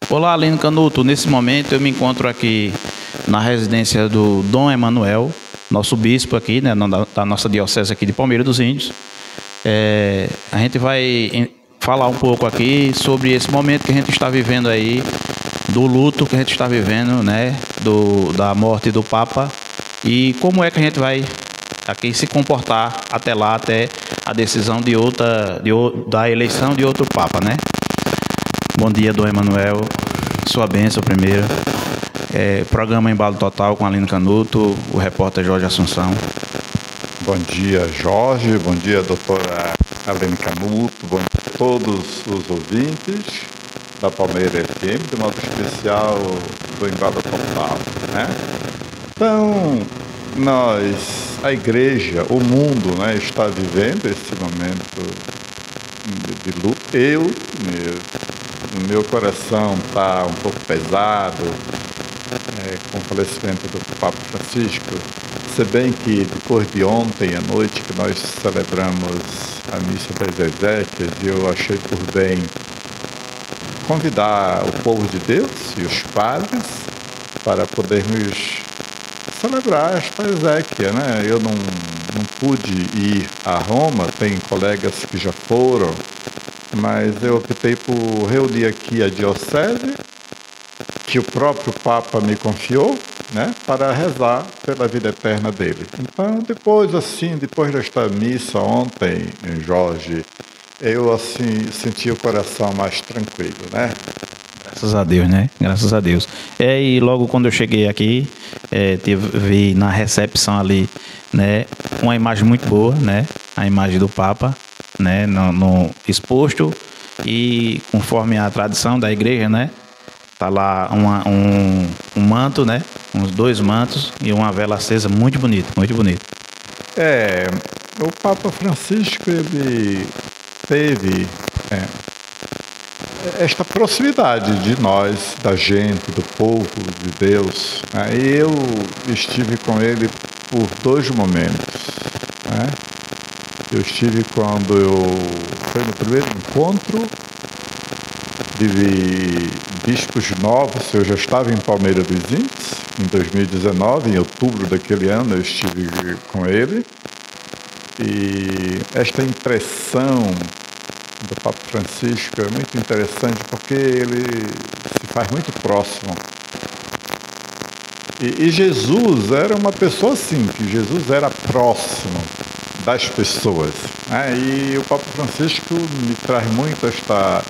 Olá, Aline Canuto. Nesse momento eu me encontro aqui na residência do Dom Emanuel, nosso bispo aqui, né, da nossa diocese aqui de Palmeira dos Índios. A gente vai falar um pouco aqui sobre esse momento que a gente está vivendo aí, do luto que a gente está vivendo, né, da morte do Papa, e como é que a gente vai aqui se comportar até lá, até a decisão da eleição de outro Papa, né? Bom dia, Dom Emanuel, sua bênção primeiro. Programa Embalo Total com Aline Canuto, o repórter Jorge Assunção. Bom dia, Jorge, bom dia, doutora Aline Canuto, bom dia a todos os ouvintes da Palmeira FM, de modo especial do Embalo Total, né? Então, a igreja, o mundo, né, está vivendo esse momento de luto. Meu coração está um pouco pesado com o falecimento do Papa Francisco, se bem que depois de ontem à noite que nós celebramos a missa das Exéquias, eu achei por bem convidar o povo de Deus e os padres para podermos celebrar esta exéquia, né? Eu não pude ir a Roma, tem colegas que já foram, mas eu optei por reunir aqui a diocese, que o próprio Papa me confiou, né, para rezar pela vida eterna dele. Então, depois desta missa ontem, Jorge, eu senti o coração mais tranquilo, né? Graças a Deus, né? Graças a Deus. E logo quando eu cheguei aqui, vi na recepção ali, né, uma imagem muito boa, né? A imagem do Papa, né, no exposto, e conforme a tradição da igreja, né, tá lá um manto, né, uns 2 mantos e uma vela acesa, muito bonito, muito bonito. O Papa Francisco, ele teve esta proximidade de nós, da gente, do povo de Deus, né? Eu estive com ele por 2 momentos, né? Eu estive foi no primeiro encontro de bispos novos. Eu já estava em Palmeira dos Índios, em 2019, em outubro daquele ano eu estive com ele, e esta impressão do Papa Francisco é muito interessante porque ele se faz muito próximo. E Jesus era uma pessoa assim, que Jesus era próximo das pessoas, né? E o Papa Francisco me traz muito esta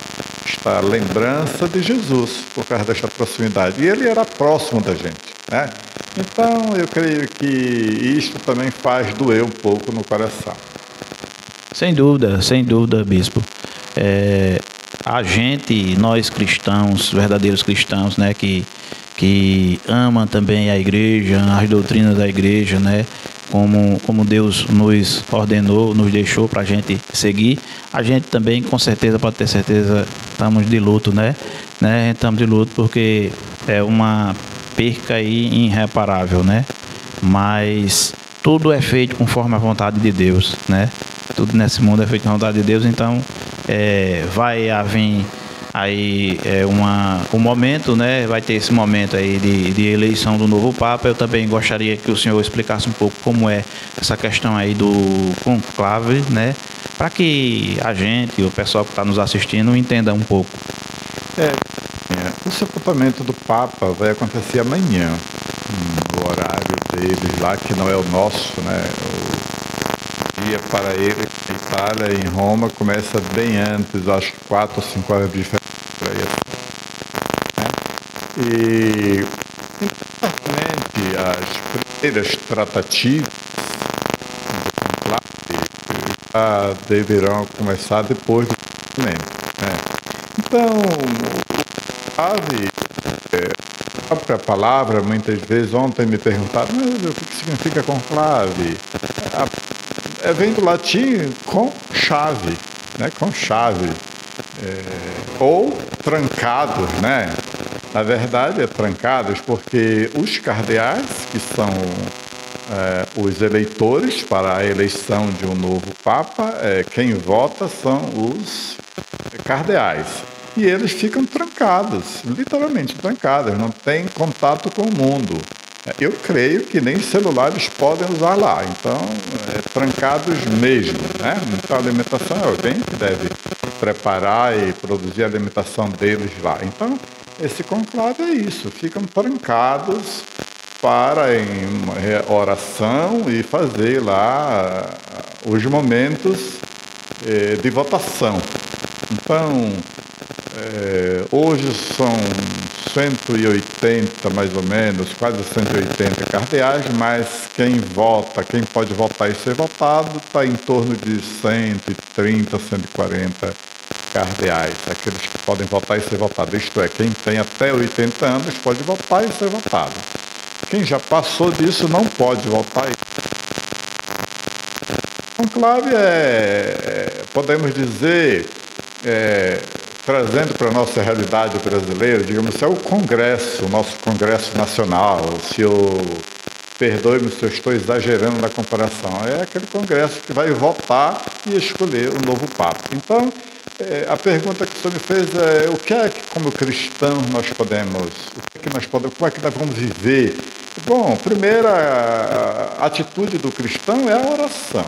lembrança de Jesus, por causa desta proximidade. E ele era próximo da gente, né? Então, eu creio que isto também faz doer um pouco no coração. Sem dúvida, bispo. A gente, nós cristãos, verdadeiros cristãos, né, que amam também a igreja, as doutrinas da igreja, né, como Deus nos ordenou, nos deixou para a gente seguir, a gente também, com certeza, pode ter certeza, estamos de luto, né? Estamos de luto porque é uma perca aí irreparável, né? Mas tudo é feito conforme a vontade de Deus, né? Tudo nesse mundo é feito com a vontade de Deus, então vai haver aí um momento, né? Vai ter esse momento aí de eleição do novo Papa. Eu também gostaria que o senhor explicasse um pouco como é essa questão aí do conclave, né? Para que a gente, o pessoal que está nos assistindo, entenda um pouco. O sepultamento do Papa vai acontecer amanhã, no horário deles lá, que não é o nosso, né? O dia para ele, na Itália, em Roma, começa bem antes, acho que 4 ou 5 horas de diferença. E, infelizmente, as primeiras tratativas do conclave deverão começar depois do documento, né? Então, o conclave, a própria palavra, muitas vezes, ontem me perguntaram, mas o que significa conclave? Vem do latim com chave, né? Com chave. Ou trancados, né? Na verdade, trancados, porque os cardeais, que são os eleitores para a eleição de um novo Papa, quem vota são os cardeais. e eles ficam trancados, literalmente trancados, não têm contato com o mundo. Eu creio que nem celulares podem usar lá, então, trancados mesmo, né? Então, a alimentação é alguém que deve preparar e produzir a alimentação deles lá. Então, esse conclave é isso, ficam trancados para em oração e fazer lá os momentos de votação. Então, hoje são 180 mais ou menos, quase 180 cardeais, mas quem pode votar e ser votado, está em torno de 130, 140 cardeais, aqueles que podem votar e ser votado. Isto é, quem tem até 80 anos pode votar e ser votado. Quem já passou disso não pode votar. Conclave podemos dizer, trazendo para a nossa realidade brasileira, digamos, é o Congresso, o nosso Congresso Nacional. Se eu, perdoe-me se eu estou exagerando na comparação, é aquele Congresso que vai votar e escolher o novo Papa. Então, a pergunta que o senhor me fez é: o que é que, como cristãos, como é que nós vamos viver? Bom, a primeira atitude do cristão é a oração.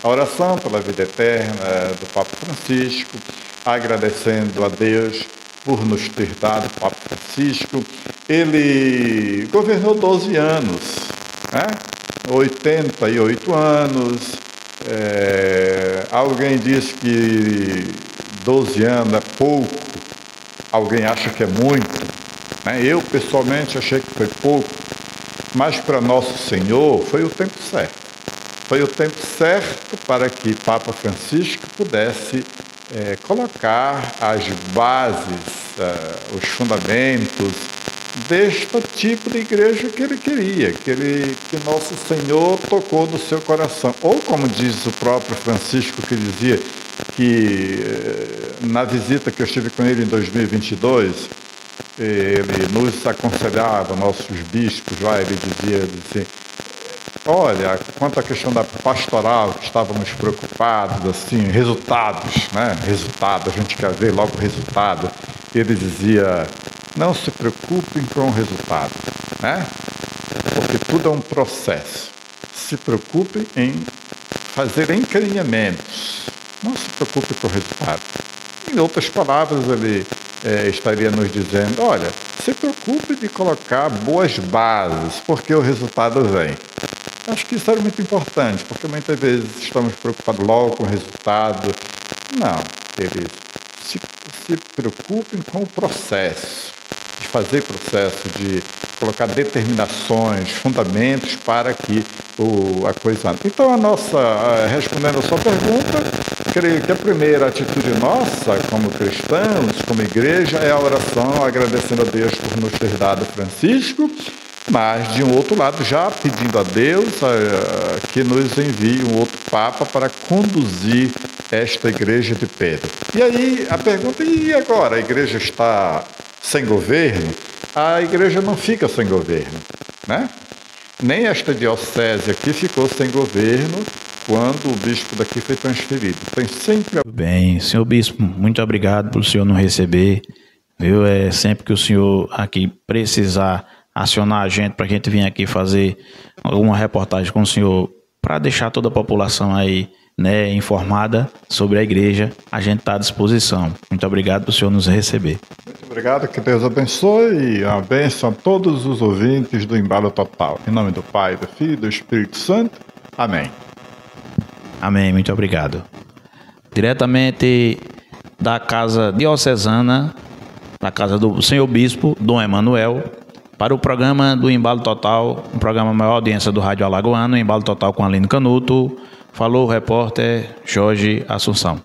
A oração pela vida eterna do Papa Francisco, agradecendo a Deus por nos ter dado o Papa Francisco. Ele governou 12 anos, né? 88 anos. Alguém diz que 12 anos é pouco, alguém acha que é muito, né? Eu, pessoalmente, achei que foi pouco, mas para Nosso Senhor foi o tempo certo. Foi o tempo certo para que Papa Francisco pudesse colocar as bases, os fundamentos deste tipo de igreja que ele queria, que Nosso Senhor tocou no seu coração. Ou, como diz o próprio Francisco, que dizia que na visita que eu estive com ele em 2022, ele nos aconselhava, nossos bispos lá, ele dizia assim: olha, quanto à questão da pastoral, que estávamos preocupados, assim, resultados, né? Resultado, a gente quer ver logo o resultado. Ele dizia: não se preocupem com o resultado, né? Porque tudo é um processo. Se preocupem em fazer encaminhamentos. Não se preocupe com o resultado. Em outras palavras, ele estaria nos dizendo: olha, se preocupe de colocar boas bases, porque o resultado vem. Acho que isso era muito importante, porque muitas vezes estamos preocupados logo com o resultado. Não, eles se preocupem com o processo, de fazer processo, de colocar determinações, fundamentos para que a coisa ande. Então, respondendo a sua pergunta, creio que a primeira atitude nossa, como cristãos, como igreja, é a oração, agradecendo a Deus por nos ter dado Francisco, mas, de um outro lado, já pedindo a Deus que nos envie um outro Papa para conduzir esta igreja de Pedro. E aí a pergunta: e agora? A igreja está sem governo? A igreja não fica sem governo, né? Nem esta diocese aqui ficou sem governo quando o bispo daqui foi transferido. Tem sempre... Bem, senhor bispo, muito obrigado por o senhor nos receber, viu? Sempre que o senhor aqui precisar acionar a gente para que a gente venha aqui fazer alguma reportagem com o senhor, para deixar toda a população aí, né, informada sobre a igreja, a gente está à disposição. Muito obrigado por o senhor nos receber. Muito obrigado, que Deus abençoe, e uma bênção a todos os ouvintes do Embalo Total. Em nome do Pai, do Filho e do Espírito Santo. Amém. Amém, muito obrigado. Diretamente da Casa Diocesana, da Casa do Senhor Bispo, Dom Emanuel, para o programa do Embalo Total, um programa maior audiência do Rádio Alagoano, Embalo Total com Aline Canuto, falou o repórter Jorge Assunção.